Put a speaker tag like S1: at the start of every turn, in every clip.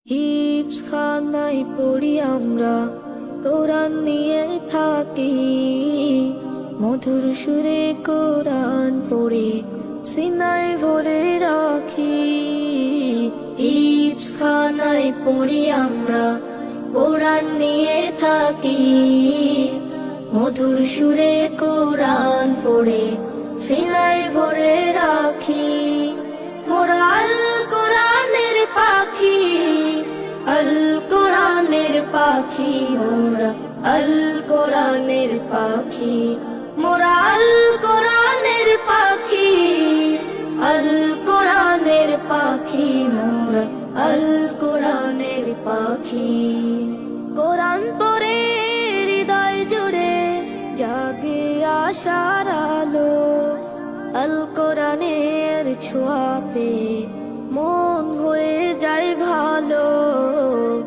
S1: হিফজখানায় পড়ি আমরা, কোরআন নিয়ে থাকি। মধুর সুরে কোরআন পড়ে সিনায় ভরে রাখি। হিফজখানায় পড়ি আমরা, কোরআন নিয়ে থাকি। মধুর সুরে কোরআন পড়ে সিনায় ভরে রাখি। মোরা আল কোরআনের পাখি, আল কোরআনের পাখি মোরা, আল কোরআনের পাখি মোরা, আল কোরআনের পাখি, আল কোরআনের পাখি মোরা, আল কোরআনের পাখি। কোরআন পড়ে হৃদয় জুড়ে জাগে আশার আলো, আল কোরআনের ছোঁয়া পেয়ে মন হয়ে যায় ভালো।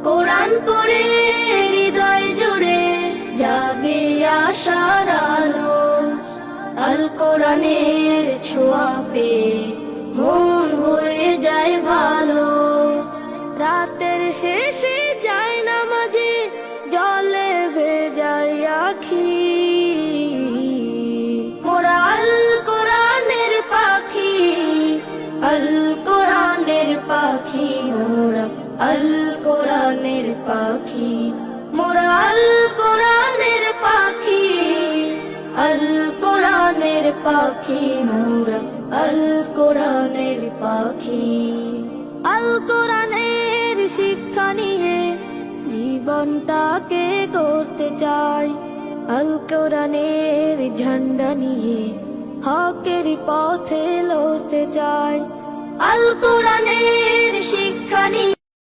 S1: কোরআন পড়ে হৃদয় জুড়ে জাগে আশার আলো, আল কোরআনের ছোঁয়া পেয়ে মন হয়ে যায় ভালো। রাতের শেষে যায় নামাজে জলে ভেজায় আখি। মোরা আল কোরআনের পাখি, আল কোরআনের পাখি মোরা, আল কোরআনের পাখি মোরা, আল কোরআনের পাখি, আল কোরআনের পাখি মোরা, আল কোরআনের পাখি। আল কোরআনের শিক্ষা নিয়ে জীবনটাকে গড়তে চাই, আল কোরআনের ঝান্ডা নিয়ে হকের পথে লড়তে চাই। আল কোরআনের শিক্ষা নিয়ে